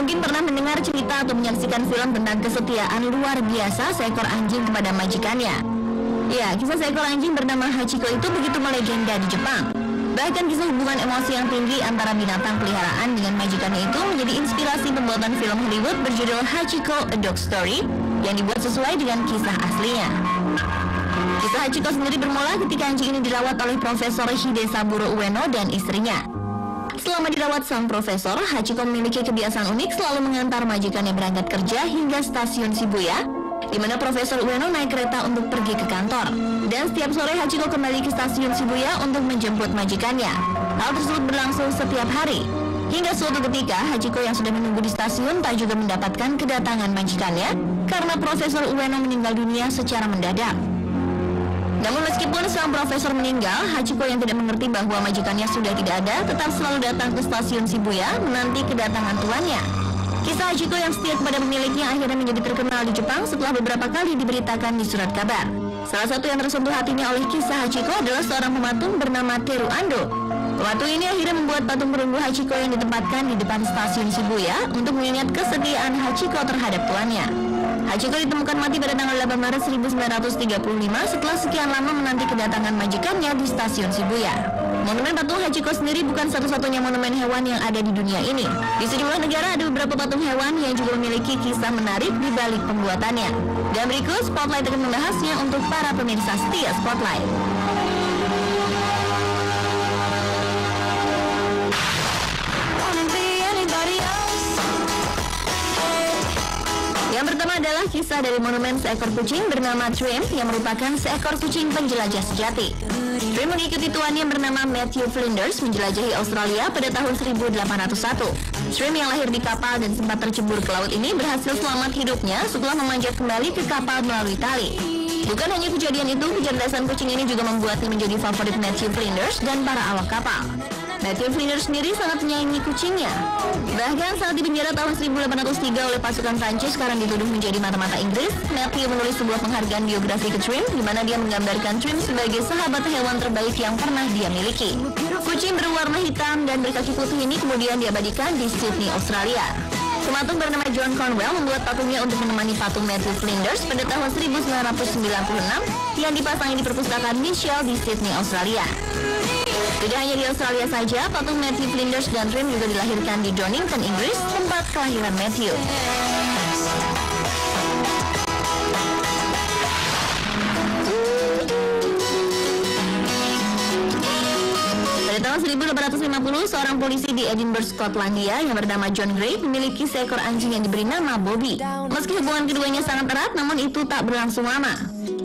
mungkin pernah mendengar cerita atau menyaksikan film tentang kesetiaan luar biasa seekor anjing kepada majikannya. Ya, kisah seekor anjing bernama Hachiko itu begitu melegenda di Jepang. Bahkan kisah hubungan emosi yang tinggi antara binatang peliharaan dengan majikannya itu menjadi inspirasi pembuatan film Hollywood berjudul Hachiko: A Dog Story yang dibuat sesuai dengan kisah aslinya. Kisah Hachiko sendiri bermula ketika anjing ini dirawat oleh Profesor Hidesaburo Ueno dan istrinya. Selama dirawat sang profesor, Hachiko memiliki kebiasaan unik selalu mengantar majikannya berangkat kerja hingga stasiun Shibuya, di mana Profesor Ueno naik kereta untuk pergi ke kantor. Dan setiap sore Hachiko kembali ke stasiun Shibuya untuk menjemput majikannya. Hal tersebut berlangsung setiap hari. Hingga suatu ketika, Hachiko yang sudah menunggu di stasiun tak juga mendapatkan kedatangan majikannya karena Profesor Ueno meninggal dunia secara mendadak. Namun meskipun sang profesor meninggal, Hachiko yang tidak mengerti bahwa majikannya sudah tidak ada tetap selalu datang ke stasiun Shibuya menanti kedatangan tuannya. Kisah Hachiko yang setia kepada pemiliknya akhirnya menjadi terkenal di Jepang setelah beberapa kali diberitakan di surat kabar. Salah satu yang tersentuh hatinya oleh kisah Hachiko adalah seorang pematung bernama Teru Ando. Pematung ini akhirnya membuat patung perunggu Hachiko yang ditempatkan di depan stasiun Shibuya untuk mengingat kesetiaan Hachiko terhadap tuannya. Hachiko ditemukan mati pada tanggal 8 Maret 1935 setelah sekian lama menanti kedatangan majikannya di stasiun Shibuya. Monumen patung Hachiko sendiri bukan satu-satunya monumen hewan yang ada di dunia ini. Di sejumlah negara ada beberapa patung hewan yang juga memiliki kisah menarik di balik pembuatannya. Dan berikut Spotlight akan membahasnya untuk para pemirsa setia Spotlight. Yang pertama adalah kisah dari monumen seekor kucing bernama Trim yang merupakan seekor kucing penjelajah sejati. Trim mengikuti tuannya bernama Matthew Flinders menjelajahi Australia pada tahun 1801. Trim yang lahir di kapal dan sempat tercebur ke laut ini berhasil selamat hidupnya setelah memanjat kembali ke kapal melalui tali. Bukan hanya kejadian itu, kecerdasan kucing ini juga membuatnya menjadi favorit Matthew Flinders dan para awak kapal. Matthew Flinders sendiri sangat menyayangi kucingnya. Bahkan saat dipenjara tahun 1803 oleh pasukan Prancis karena dituduh menjadi mata-mata Inggris, Matthew menulis sebuah penghargaan biografi ke Trim, di mana dia menggambarkan Trim sebagai sahabat hewan terbaik yang pernah dia miliki. Kucing berwarna hitam dan berkaki putih ini kemudian diabadikan di Sydney, Australia. Pematung bernama John Cornwell membuat patungnya untuk menemani patung Matthew Flinders pada tahun 1996 yang dipasangi di perpustakaan Mitchell di Sydney, Australia. Tidak hanya di Australia saja, patung Matthew Flinders dan Trim juga dilahirkan di Donington, Inggris, tempat kelahiran Matthew. Pada tahun 1850, seorang polisi di Edinburgh, Skotlandia yang bernama John Gray memiliki seekor anjing yang diberi nama Bobby. Meski hubungan keduanya sangat erat, namun itu tak berlangsung lama.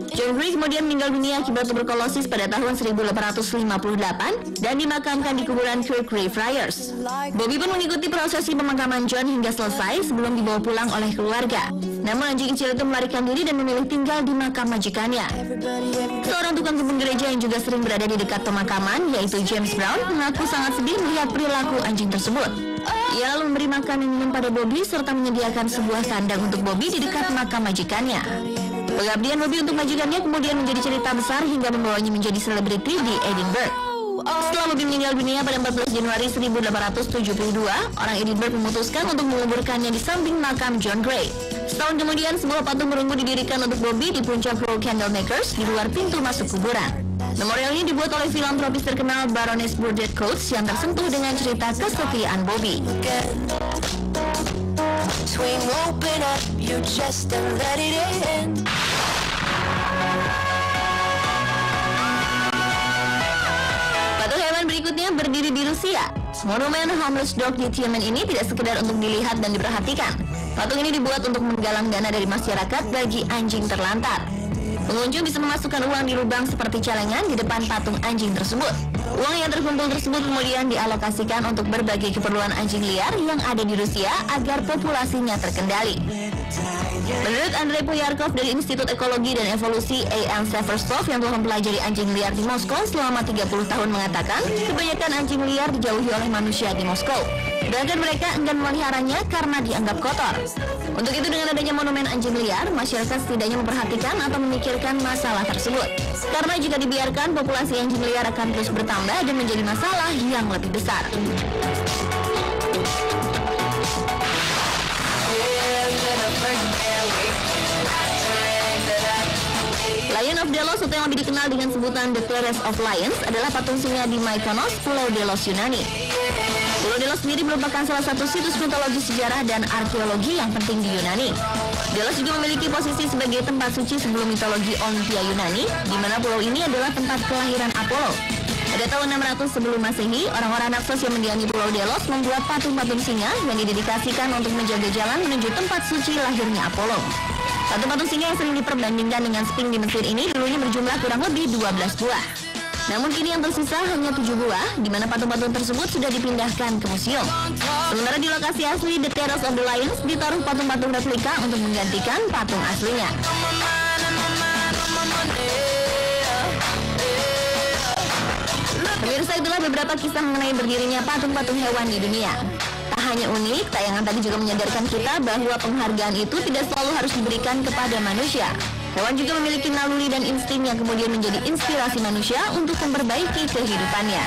John Gray kemudian meninggal dunia akibat tuberkulosis pada tahun 1858 dan dimakamkan di kuburan Kirkgrave Friars. Bobby pun mengikuti prosesi pemakaman John hingga selesai sebelum dibawa pulang oleh keluarga. Namun anjing kecil itu melarikan diri dan memilih tinggal di makam majikannya. Seorang tukang kebun gereja yang juga sering berada di dekat pemakaman, yaitu James Brown, mengaku sangat sedih melihat perilaku anjing tersebut. Ia lalu memberi makan dan minum pada Bobby serta menyediakan sebuah kandang untuk Bobby di dekat makam majikannya. Pengabdian Bobby untuk majikannya kemudian menjadi cerita besar hingga membawanya menjadi selebriti di Edinburgh. Setelah Bobby meninggal dunia pada 14 Januari 1872, orang Edinburgh memutuskan untuk menguburkannya di samping makam John Gray. Setahun kemudian, sebuah patung perunggu didirikan untuk Bobby di puncak Row Candlemakers di luar pintu masuk kuburan. Memorial ini dibuat oleh filantropis terkenal Baroness Burdett Coates yang tersentuh dengan cerita kesetiaan Bobby. Patung hewan berikutnya berdiri di Rusia. Monumen Homeless Dog di Tiumen ini tidak sekedar untuk dilihat dan diperhatikan. Patung ini dibuat untuk menggalang dana dari masyarakat bagi anjing terlantar. Pengunjung bisa memasukkan uang di lubang seperti celengan di depan patung anjing tersebut. Uang yang terkumpul tersebut kemudian dialokasikan untuk berbagai keperluan anjing liar yang ada di Rusia agar populasinya terkendali. Menurut Andrei Poyarkov dari Institut Ekologi dan Evolusi A.M. Severstov yang telah mempelajari anjing liar di Moskow selama 30 tahun mengatakan, kebanyakan anjing liar dijauhi oleh manusia di Moskow. Bahkan mereka enggan memeliharanya karena dianggap kotor. Untuk itu dengan adanya monumen anjing liar, masyarakat setidaknya memperhatikan atau memikirkan masalah tersebut. Karena jika dibiarkan, populasi anjing liar akan terus bertambah dan menjadi masalah yang lebih besar. Lion of Delos atau yang lebih dikenal dengan sebutan The Terrace of Lions adalah patung singa di Mykonos, Pulau Delos, Yunani. Pulau Delos sendiri merupakan salah satu situs mitologi sejarah dan arkeologi yang penting di Yunani. Delos juga memiliki posisi sebagai tempat suci sebelum mitologi Olympia Yunani, di mana pulau ini adalah tempat kelahiran Apollo. Pada tahun 600 sebelum Masehi, orang-orang Naxos yang mendiami Pulau Delos membuat patung-patung singa yang didedikasikan untuk menjaga jalan menuju tempat suci lahirnya Apollo. Patung-patung singa yang sering diperbandingkan dengan Sphinx di Mesir ini dulunya berjumlah kurang lebih 12 buah. Namun kini yang tersisa hanya 7 buah, di mana patung-patung tersebut sudah dipindahkan ke museum. Sementara di lokasi asli The Terrace of the Lions ditaruh patung-patung replika untuk menggantikan patung aslinya. Pemirsa, itulah beberapa kisah mengenai berdirinya patung-patung hewan di dunia. Tak hanya unik, tayangan tadi juga menyadarkan kita bahwa penghargaan itu tidak selalu harus diberikan kepada manusia. Hewan juga memiliki naluri dan insting yang kemudian menjadi inspirasi manusia untuk memperbaiki kehidupannya.